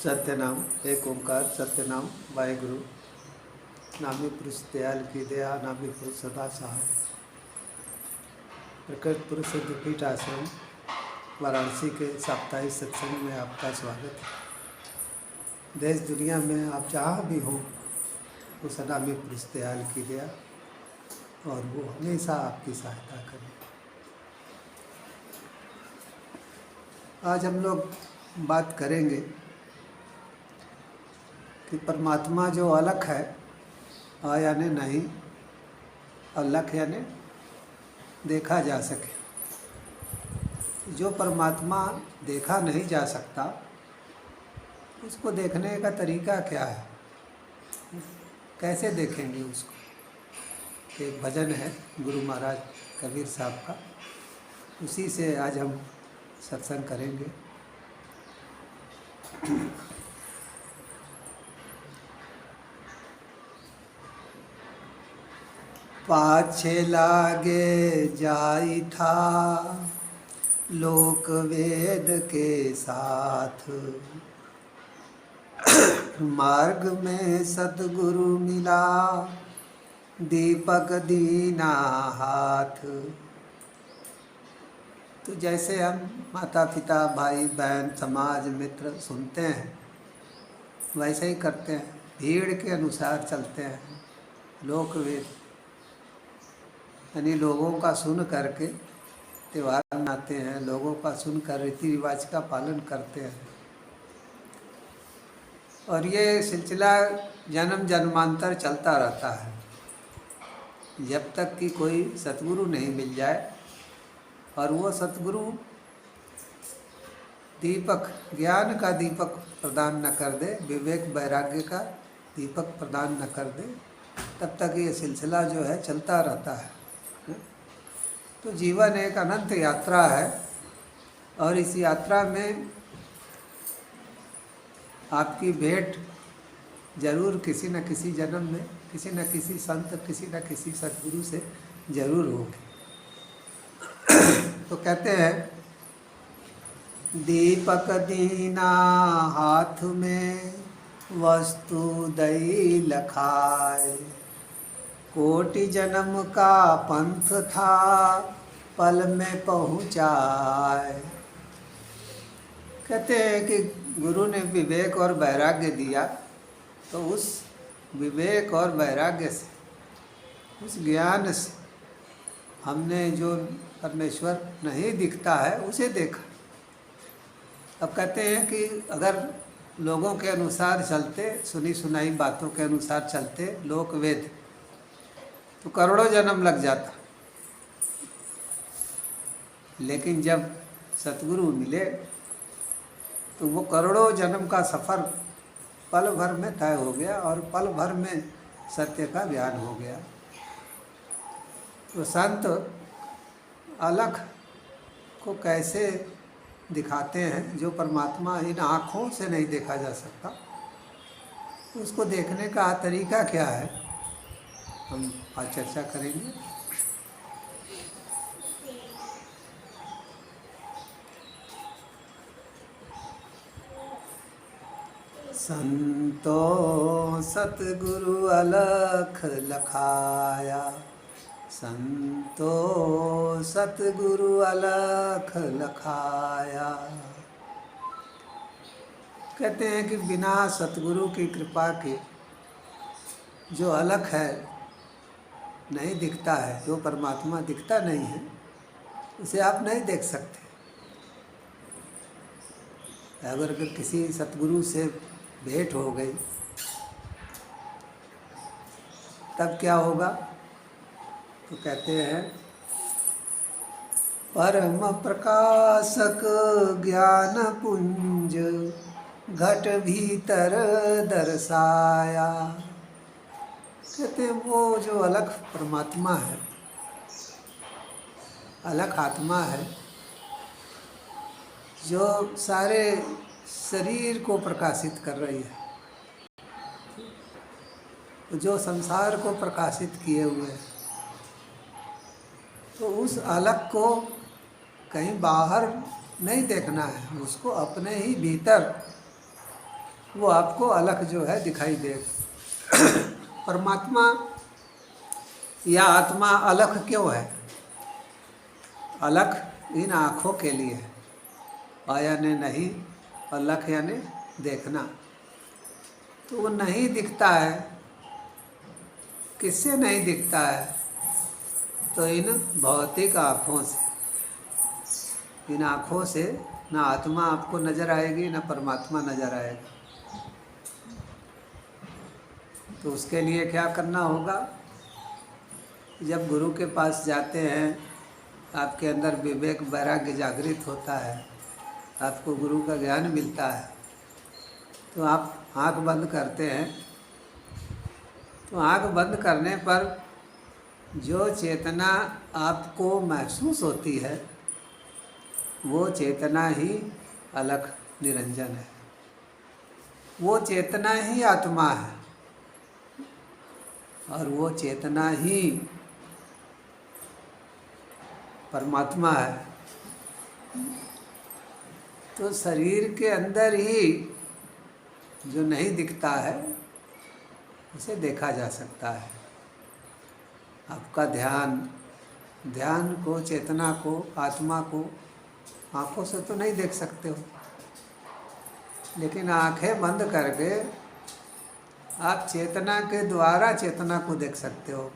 सत्यनाम एक ओंकार सत्यनाम वाहेगुरु। नामी पुरुष दयाल की दया, नामी पुरुष सदा सहाय। प्रकृत पुरुष सिद्धपीठ आश्रम वाराणसी के साप्ताहिक सत्संग में आपका स्वागत है। देश दुनिया में आप जहाँ भी हो, उस नामी पुरुष दयाल की दया और वो हमेशा आपकी सहायता करें। आज हम लोग बात करेंगे कि परमात्मा जो अलग है यानी नहीं, अलग यानी देखा जा सके। जो परमात्मा देखा नहीं जा सकता, उसको देखने का तरीका क्या है, कैसे देखेंगे उसको। एक भजन है गुरु महाराज कबीर साहब का, उसी से आज हम सत्संग करेंगे। पाछे लागे जाई था लोक वेद के साथ, मार्ग में सतगुरु मिला दीपक दीना हाथ। तो जैसे हम माता पिता भाई बहन समाज मित्र सुनते हैं, वैसे ही करते हैं, भीड़ के अनुसार चलते हैं। लोक वेद यानी लोगों का सुन करके त्यौहार मनाते हैं, लोगों का सुनकर रीति रिवाज का पालन करते हैं। और ये सिलसिला जन्म जन्मांतर चलता रहता है, जब तक कि कोई सतगुरु नहीं मिल जाए और वो सतगुरु दीपक, ज्ञान का दीपक प्रदान न कर दे, विवेक वैराग्य का दीपक प्रदान न कर दे, तब तक ये सिलसिला जो है चलता रहता है। तो जीवन एक अनंत यात्रा है और इस यात्रा में आपकी भेंट जरूर किसी न किसी जन्म में किसी न किसी संत, किसी न किसी सतगुरु से जरूर होगी। तो कहते हैं, दीपक दीना हाथ में वस्तु दई लखाए, कोटि जन्म का पंथ था पल में पहुँचाए। कहते हैं कि गुरु ने विवेक और वैराग्य दिया, तो उस विवेक और वैराग्य से, उस ज्ञान से हमने जो परमेश्वर नहीं दिखता है उसे देखा। अब कहते हैं कि अगर लोगों के अनुसार चलते, सुनी सुनाई बातों के अनुसार चलते, लोक वेद, तो करोड़ों जन्म लग जाता। लेकिन जब सतगुरु मिले तो वो करोड़ों जन्म का सफ़र पल भर में तय हो गया और पल भर में सत्य का ज्ञान हो गया। तो संत अलग को कैसे दिखाते हैं, जो परमात्मा इन आँखों से नहीं देखा जा सकता, उसको देखने का तरीका क्या है, हम आज चर्चा करेंगे। संतो सतगुरु अलख लखाया, संतो सतगुरु अलख लखाया। कहते हैं कि बिना सतगुरु की कृपा के जो अलख है, नहीं दिखता है, जो परमात्मा दिखता नहीं है, उसे आप नहीं देख सकते। अगर किसी सतगुरु से भेंट हो गई, तब क्या होगा? तो कहते हैं, परम प्रकाशक ज्ञान पुंज घट भीतर दर्शाया। कहते हैं वो जो अलग परमात्मा है, अलग आत्मा है, जो सारे शरीर को प्रकाशित कर रही है, जो संसार को प्रकाशित किए हुए है, तो उस अलग को कहीं बाहर नहीं देखना है, उसको अपने ही भीतर वो आपको अलग जो है दिखाई देगा। परमात्मा या आत्मा अलग क्यों है? अलग इन आँखों के लिए है। यानी नहीं, अलग यानी देखना। तो वो नहीं दिखता है। किससे नहीं दिखता है? तो इन भौतिक आँखों से। इन आँखों से ना आत्मा आपको नज़र आएगी, ना परमात्मा नज़र आएगा। तो उसके लिए क्या करना होगा? जब गुरु के पास जाते हैं, आपके अंदर विवेक वैराग्य जागृत होता है, आपको गुरु का ज्ञान मिलता है, तो आप आँख बंद करते हैं। तो आँख बंद करने पर जो चेतना आपको महसूस होती है, वो चेतना ही अलख निरंजन है। वो चेतना ही आत्मा है और वो चेतना ही परमात्मा है। तो शरीर के अंदर ही जो नहीं दिखता है, उसे देखा जा सकता है। आपका ध्यान को, चेतना को, आत्मा को आँखों से तो नहीं देख सकते हो, लेकिन आँखें बंद करके आप चेतना के द्वारा चेतना को देख सकते हो।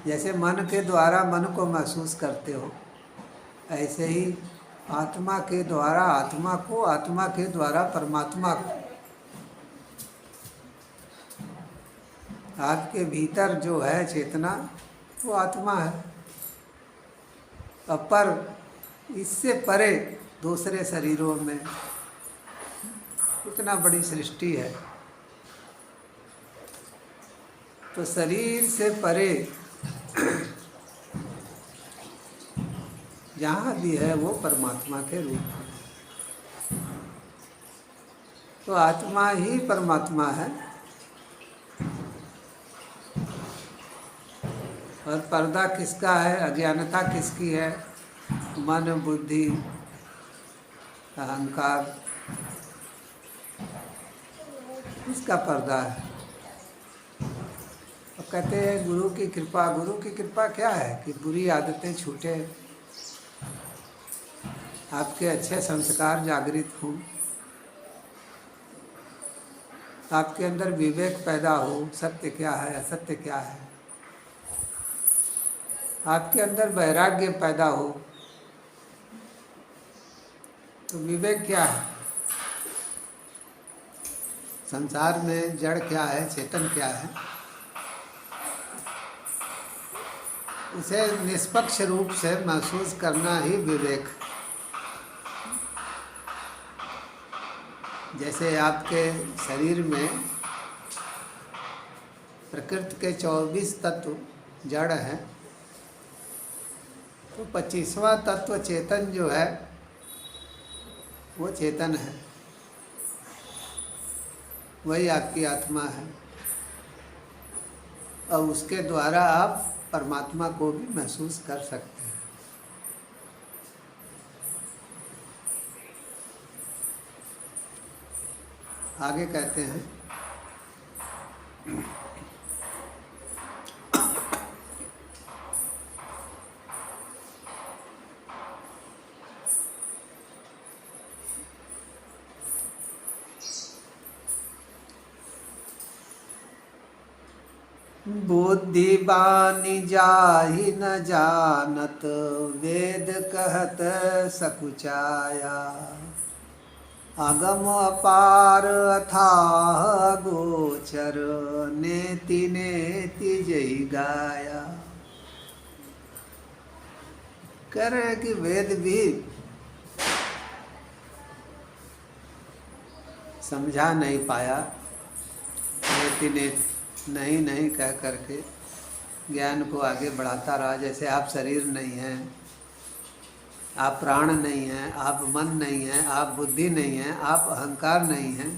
जैसे मन के द्वारा मन को महसूस करते हो, ऐसे ही आत्मा के द्वारा आत्मा को, आत्मा के द्वारा परमात्मा को। आपके भीतर जो है चेतना, वो आत्मा है। पर इससे परे दूसरे शरीरों में इतना बड़ी सृष्टि है, तो शरीर से परे जहाँ भी है वो परमात्मा के रूप में। तो आत्मा ही परमात्मा है। और पर्दा किसका है? अज्ञानता किसकी है? मन, बुद्धि, अहंकार, इसका पर्दा है। अब कहते हैं गुरु की कृपा। गुरु की कृपा क्या है? कि बुरी आदतें छूटे, आपके अच्छे संस्कार जागृत हों, आपके अंदर विवेक पैदा हो, सत्य क्या है, असत्य क्या है, आपके अंदर वैराग्य पैदा हो। तो विवेक क्या है? संसार में जड़ क्या है, चेतन क्या है, उसे निष्पक्ष रूप से महसूस करना ही विवेक। जैसे आपके शरीर में प्रकृति के 24 तत्व जड़ हैं, तो 25वां तत्व चेतन जो है, वो चेतन है, वही आपकी आत्मा है। और उसके द्वारा आप परमात्मा को भी महसूस कर सकते हैं। आगे कहते हैं, बुद्धिबानी जाहि न जानत, वेद कहत सकुचाया। अगम अपार अथाह गोचर, नेति नेति जहि गाया। कह रहे हैं कि वेद भी समझा नहीं पाया, नेति नेति नहीं नहीं कह करके ज्ञान को आगे बढ़ाता रहा। जैसे आप शरीर नहीं हैं, आप प्राण नहीं हैं, आप मन नहीं हैं, आप बुद्धि नहीं हैं, आप अहंकार नहीं हैं।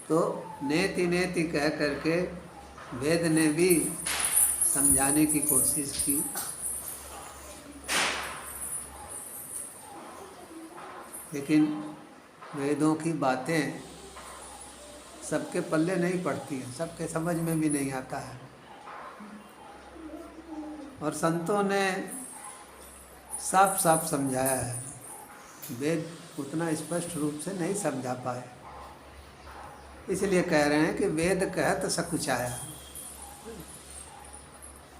तो नेति नेति कह करके वेद ने भी समझाने की कोशिश की लेकिन वेदों की बातें सबके पल्ले नहीं पड़ती हैं, सबके समझ में भी नहीं आता है। और संतों ने साफ साफ समझाया है, वेद उतना स्पष्ट रूप से नहीं समझा पाए, इसलिए कह रहे हैं कि वेद कहत सकुचाया।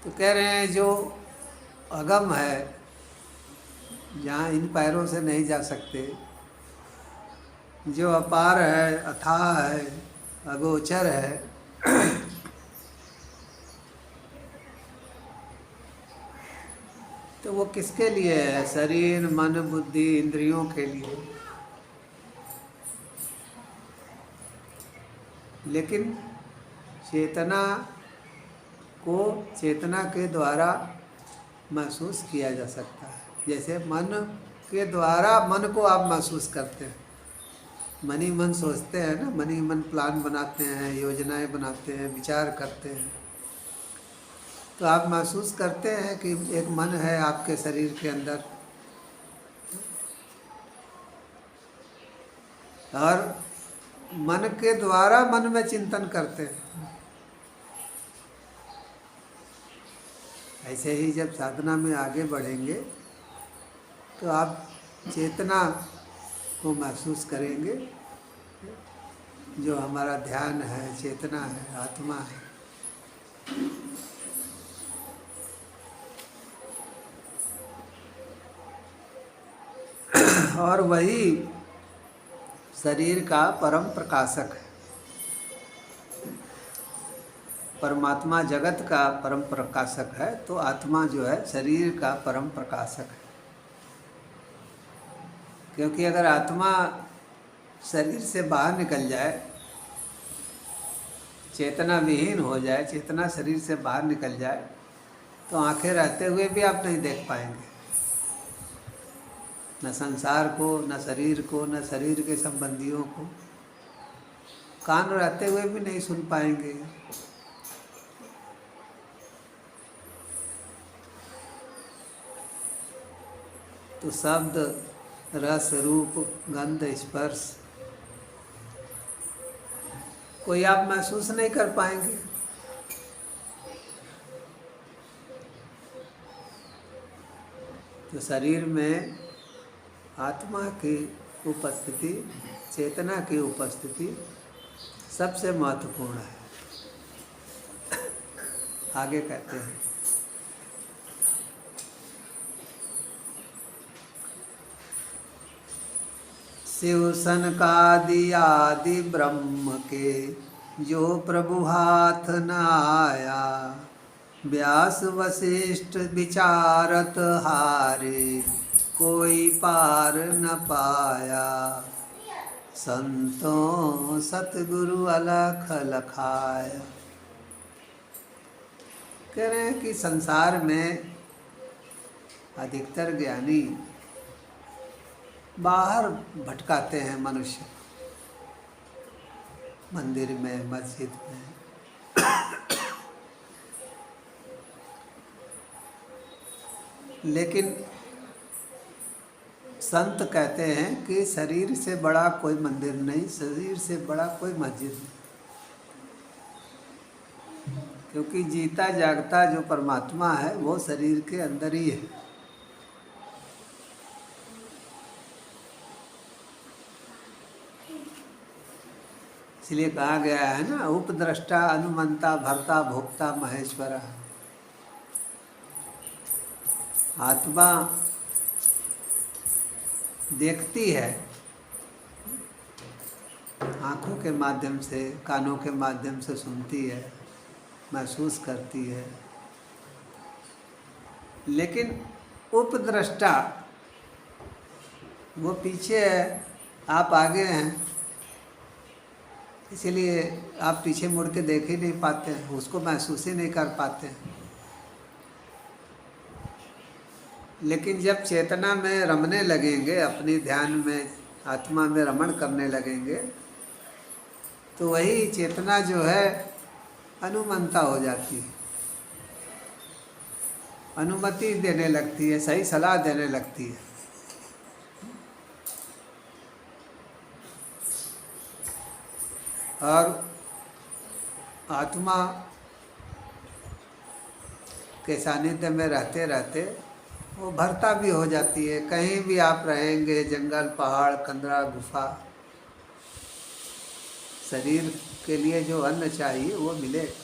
तो कह रहे हैं जो अगम है, जहाँ इन पैरों से नहीं जा सकते, जो अपार है, अथाह है, अगोचर है, तो वो किसके लिए है? शरीर, मन, बुद्धि, इंद्रियों के लिए। लेकिन चेतना को चेतना के द्वारा महसूस किया जा सकता है। जैसे मन के द्वारा मन को आप महसूस करते हैं, मन ही मन सोचते हैं ना, मन ही मन प्लान बनाते हैं, योजनाएं बनाते हैं, विचार करते हैं, तो आप महसूस करते हैं कि एक मन है आपके शरीर के अंदर। और मन के द्वारा मन में चिंतन करते हैं। ऐसे ही जब साधना में आगे बढ़ेंगे तो आप चेतना को महसूस करेंगे, जो हमारा ध्यान है, चेतना है, आत्मा है। और वही शरीर का परम प्रकाशक है। परमात्मा जगत का परम प्रकाशक है, तो आत्मा जो है शरीर का परम प्रकाशक है। क्योंकि अगर आत्मा शरीर से बाहर निकल जाए, चेतना विहीन हो जाए, चेतना शरीर से बाहर निकल जाए, तो आंखें रहते हुए भी आप नहीं देख पाएंगे, न संसार को, न शरीर को, न शरीर के संबंधियों को। कान रहते हुए भी नहीं सुन पाएंगे। तो शब्द, रस, रूप, गंध, स्पर्श कोई आप महसूस नहीं कर पाएंगे। तो शरीर में आत्मा की उपस्थिति, चेतना की उपस्थिति सबसे महत्वपूर्ण है। आगे कहते हैं, शिव सनकादि आदि ब्रह्म के जो प्रभु हाथ न आया, व्यास वशिष्ठ विचारत हारे, कोई पार न पाया। संतों सतगुरु अलख लखाया। कह रहे हैं कि संसार में अधिकतर ज्ञानी बाहर भटकाते हैं मनुष्य, मंदिर में, मस्जिद में। लेकिन संत कहते हैं कि शरीर से बड़ा कोई मंदिर नहीं, शरीर से बड़ा कोई मस्जिद नहीं। क्योंकि जीता जागता जो परमात्मा है वो शरीर के अंदर ही है। इसलिए कहा गया है ना, उपद्रष्टा अनुमंता भर्ता भोक्ता महेश्वरा। आत्मा देखती है आँखों के माध्यम से, कानों के माध्यम से सुनती है, महसूस करती है, लेकिन उपद्रष्टा वो पीछे है, आप आगे हैं, इसीलिए आप पीछे मुड़ के देख ही नहीं पाते हैं, उसको महसूस ही नहीं कर पाते हैं। लेकिन जब चेतना में रमने लगेंगे, अपनी ध्यान में, आत्मा में रमण करने लगेंगे, तो वही चेतना जो है अनुमंता हो जाती है, अनुमति देने लगती है, सही सलाह देने लगती है। और आत्मा के सानिध्य में रहते रहते वो भरता भी हो जाती है। कहीं भी आप रहेंगे, जंगल, पहाड़, कंदरा, गुफा, शरीर के लिए जो अन्न चाहिए वो मिलेगा।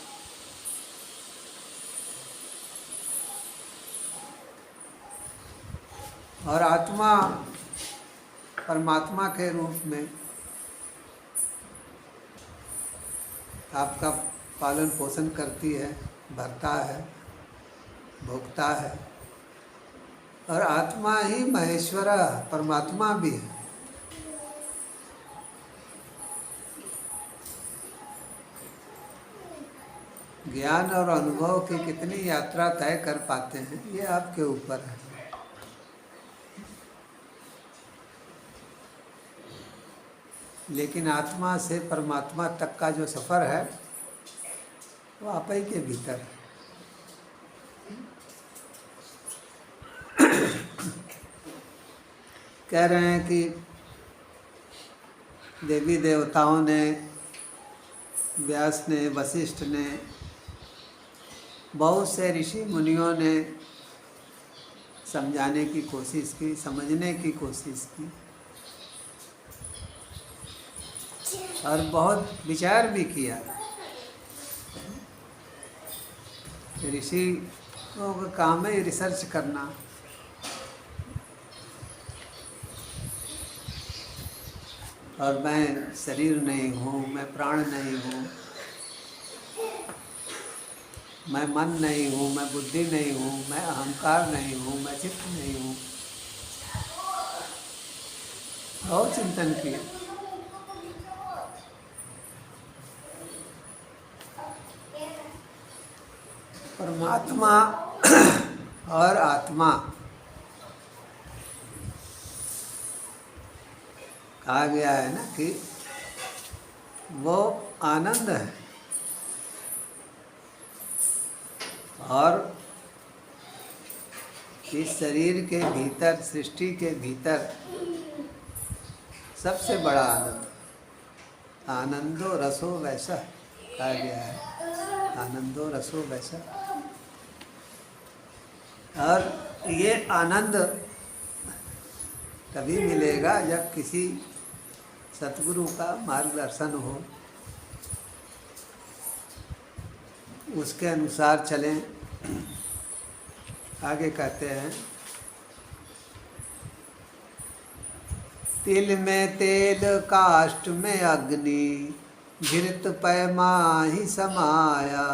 और आत्मा परमात्मा के रूप में आपका पालन पोषण करती है, भरता है, भोगता है। और आत्मा ही महेश्वर परमात्मा भी है। ज्ञान और अनुभव की कितनी यात्रा तय कर पाते हैं ये आपके ऊपर है। लेकिन आत्मा से परमात्मा तक का जो सफ़र है वो आप ही के भीतर है। कह रहे हैं कि देवी देवताओं ने, व्यास ने, वशिष्ठ ने, बहुत से ऋषि मुनियों ने समझाने की कोशिश की, समझने की कोशिश की और बहुत विचार भी किया। ऋषि का काम है रिसर्च करना। और मैं शरीर नहीं हूँ, मैं प्राण नहीं हूँ, मैं मन नहीं हूँ, मैं बुद्धि नहीं हूँ, मैं अहंकार नहीं हूँ, मैं चित्त नहीं हूँ। बहुत चिंतन किया। परमात्मा और आत्मा कहा गया है ना कि वो आनंद है। और इस शरीर के भीतर, सृष्टि के भीतर सबसे बड़ा आनंद, आनंदो रसो वैसा कहा गया है। आनंदो रसो वैसा। और ये आनंद तभी मिलेगा जब किसी सतगुरु का मार्गदर्शन हो, उसके अनुसार चलें। आगे कहते हैं, तिल में तेल, काष्ठ में अग्नि, घृत पैमा ही समाया।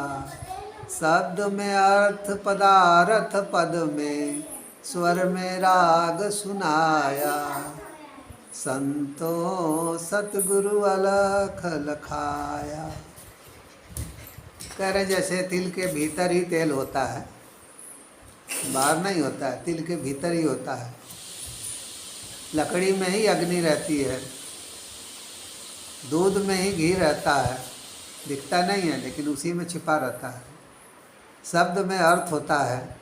शब्द में अर्थ, पदार्थ पद में, स्वर में राग सुनाया। संतो सतगुरु अलख लखाया। कह रहे जैसे तिल के भीतर ही तेल होता है, बाहर नहीं होता है, तिल के भीतर ही होता है। लकड़ी में ही अग्नि रहती है, दूध में ही घी रहता है, दिखता नहीं है लेकिन उसी में छिपा रहता है। शब्द में अर्थ होता है,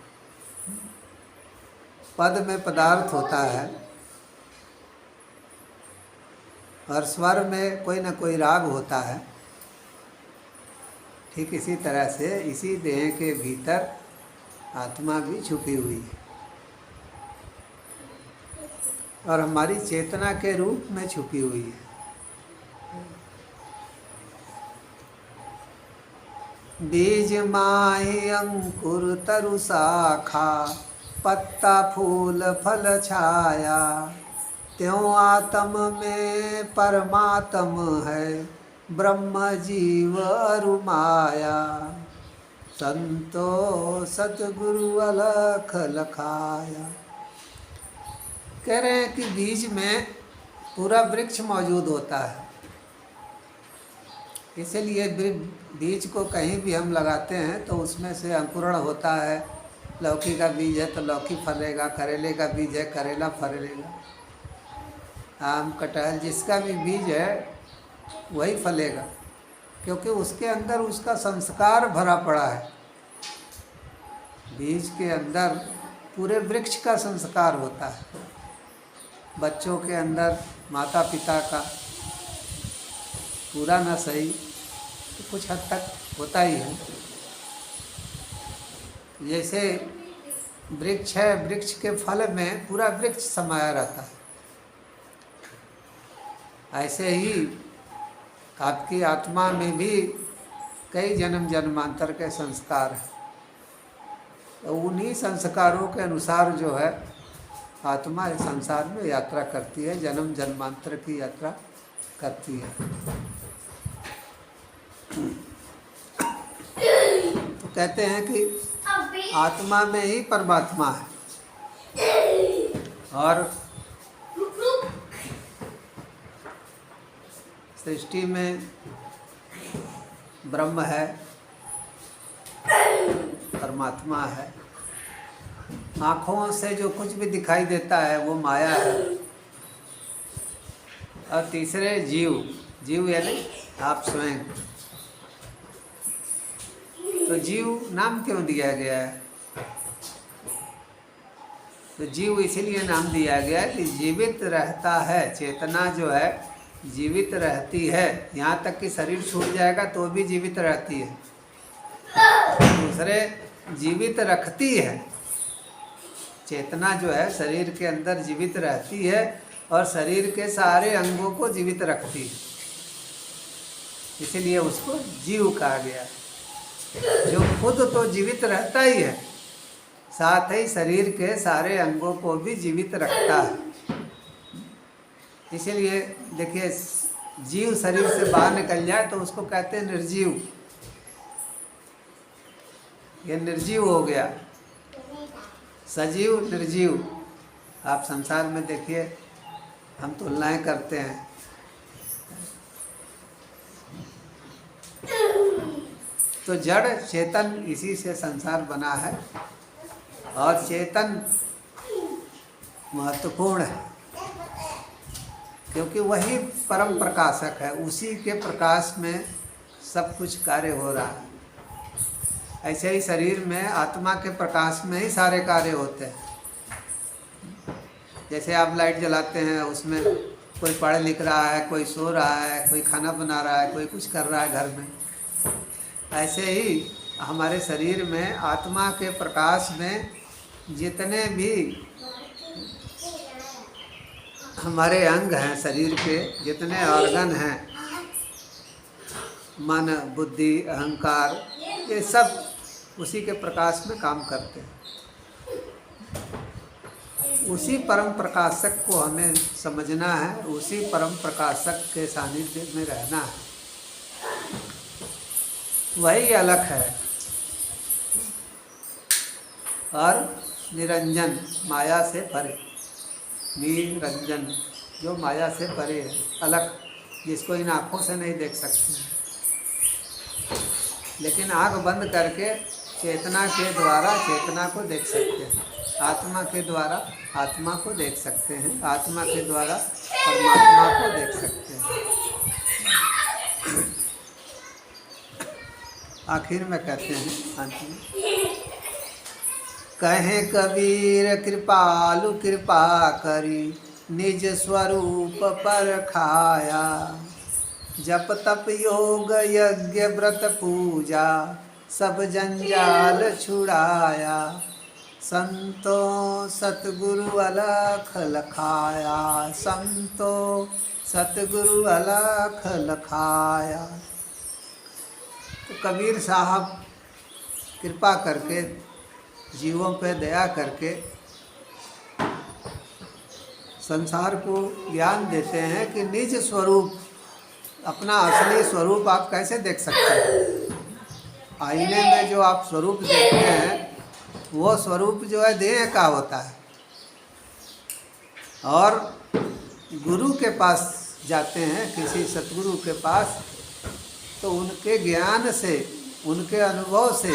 पद में पदार्थ होता है, और स्वर में कोई ना कोई राग होता है। ठीक इसी तरह से इसी देह के भीतर आत्मा भी छुपी हुई है और हमारी चेतना के रूप में छुपी हुई है। बीज माहि अंकुर तरु शाखा, पत्ता फूल फल छाया। त्यों आत्म में परमात्म है, ब्रह्म जीव अरु माया। संतो सतगुरु अलख लखाया। कह रहे हैं कि बीज में पूरा वृक्ष मौजूद होता है। इसीलिए बीज को कहीं भी हम लगाते हैं तो उसमें से अंकुरण होता है। लौकी का बीज है तो लौकी फलेगा, करेले का बीज है करेला फलेगा, आम कटहल जिसका भी बीज है वही फलेगा, क्योंकि उसके अंदर उसका संस्कार भरा पड़ा है। बीज के अंदर पूरे वृक्ष का संस्कार होता है। बच्चों के अंदर माता पिता का, पूरा ना सही तो कुछ हद तक होता ही है। जैसे वृक्ष है, वृक्ष के फल में पूरा वृक्ष समाया रहता है, ऐसे ही आपकी आत्मा में भी कई जन्म जन्मांतर के संस्कार हैं। तो उन्हीं संस्कारों के अनुसार जो है आत्मा इस संसार में यात्रा करती है, जन्म जन्मांतर की यात्रा करती है। तो कहते हैं कि आत्मा में ही परमात्मा है और सृष्टि में ब्रह्म है, परमात्मा है। आँखों से जो कुछ भी दिखाई देता है वो माया है। और तीसरे जीव, जीव यानी आप स्वयं। तो जीव नाम क्यों दिया गया है? तो जीव इसीलिए नाम दिया गया है कि जीवित रहता है, चेतना जो है जीवित रहती है। यहाँ तक कि शरीर छूट जाएगा तो भी जीवित रहती है, दूसरे जीवित रखती है। चेतना जो है शरीर के अंदर जीवित रहती है और शरीर के सारे अंगों को जीवित रखती है, इसीलिए उसको जीव कहा गया। जो खुद तो जीवित रहता ही है, साथ ही शरीर के सारे अंगों को भी जीवित रखता है। इसीलिए देखिए, जीव शरीर से बाहर निकल जाए तो उसको कहते हैं निर्जीव। ये निर्जीव हो गया, सजीव निर्जीव। आप संसार में देखिए, हम तुलनाएं करते हैं। तो जड़ चेतन, इसी से संसार बना है और चेतन महत्वपूर्ण है क्योंकि वही परम प्रकाशक है, उसी के प्रकाश में सब कुछ कार्य हो रहा है। ऐसे ही शरीर में आत्मा के प्रकाश में ही सारे कार्य होते हैं। जैसे आप लाइट जलाते हैं, उसमें कोई पढ़ लिख रहा है, कोई सो रहा है, कोई खाना बना रहा है, कोई कुछ कर रहा है घर में। ऐसे ही हमारे शरीर में आत्मा के प्रकाश में जितने भी हमारे अंग हैं, शरीर के जितने ऑर्गन हैं, मन, बुद्धि, अहंकार, ये सब उसी के प्रकाश में काम करते हैं। उसी परम प्रकाशक को हमें समझना है, उसी परम प्रकाशक के सानिध्य में रहना है, वही अलग है। और निरंजन, माया से परे, निरंजन जो माया से परे है, अलग, जिसको इन आँखों से नहीं देख सकते, लेकिन आँख बंद करके चेतना के द्वारा चेतना को देख सकते हैं, आत्मा के द्वारा आत्मा को देख सकते हैं, आत्मा के द्वारा परमात्मा को देख सकते हैं। आखिर में कहते हैं, अंत में कहे कबीर कृपालु कृपा करी निज स्वरूप पर खाया, जप तप योग यज्ञ व्रत पूजा सब जंजाल छुड़ाया, संतो सतगुरु अलख लखाया, संतो सतगुरु अलख लखाया। तो कबीर साहब कृपा करके, जीवों पे दया करके संसार को ज्ञान देते हैं कि निज स्वरूप, अपना असली स्वरूप आप कैसे देख सकते हैं। आईने में जो आप स्वरूप देखते हैं वो स्वरूप जो है देह का होता है। और गुरु के पास जाते हैं, किसी सतगुरु के पास, तो उनके ज्ञान से, उनके अनुभव से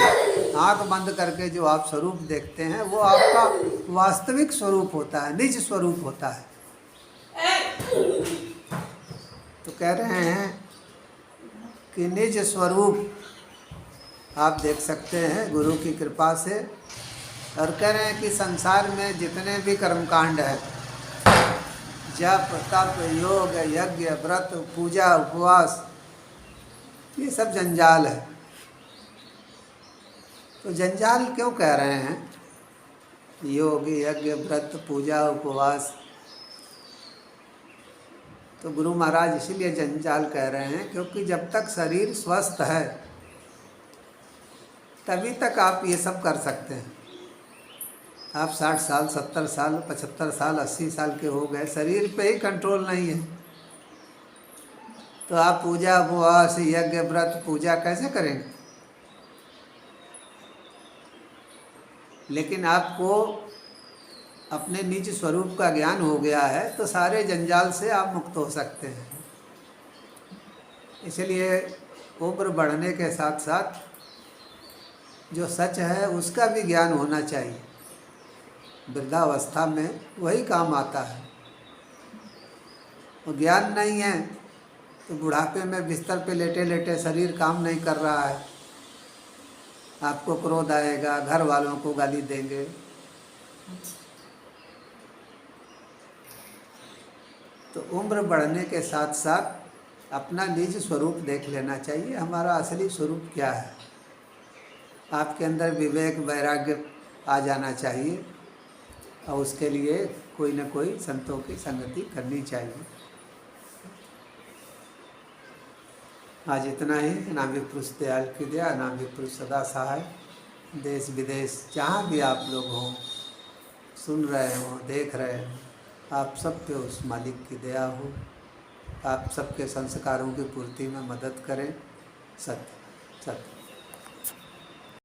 आँख बंद करके जो आप स्वरूप देखते हैं वो आपका वास्तविक स्वरूप होता है, निज स्वरूप होता है। तो कह रहे हैं कि निज स्वरूप आप देख सकते हैं गुरु की कृपा से। और कह रहे हैं कि संसार में जितने भी कर्मकांड है, जप तप योग यज्ञ व्रत पूजा उपवास, ये सब जंजाल है। तो जंजाल क्यों कह रहे हैं? योग, यज्ञ, व्रत, पूजा, उपवास, तो गुरु महाराज इसीलिए जंजाल कह रहे हैं क्योंकि जब तक शरीर स्वस्थ है तभी तक आप ये सब कर सकते हैं। आप 60 साल, 70 साल, 75 साल, 80 साल के हो गए, शरीर पे ही कंट्रोल नहीं है, तो आप पूजा, उपवास, यज्ञ, व्रत, पूजा कैसे करेंगे? लेकिन आपको अपने निज स्वरूप का ज्ञान हो गया है तो सारे जंजाल से आप मुक्त हो सकते हैं। इसलिए उम्र बढ़ने के साथ साथ जो सच है उसका भी ज्ञान होना चाहिए। वृद्धावस्था में वही काम आता है। वो ज्ञान नहीं है तो बुढ़ापे में बिस्तर पे लेटे लेटे शरीर काम नहीं कर रहा है, आपको क्रोध आएगा, घर वालों को गाली देंगे। तो उम्र बढ़ने के साथ साथ अपना निज स्वरूप देख लेना चाहिए, हमारा असली स्वरूप क्या है। आपके अंदर विवेक, वैराग्य आ जाना चाहिए और उसके लिए कोई न कोई संतों की संगति करनी चाहिए। आज इतना ही। नाम विपुरुष दयाल की दया, नाम विपुरुष सदा सहाय। देश विदेश जहाँ भी आप लोग हों, सुन रहे हों, देख रहे हों, आप सब पे उस मालिक की दया हो, आप सबके संस्कारों की पूर्ति में मदद करें। सत्य सत्य।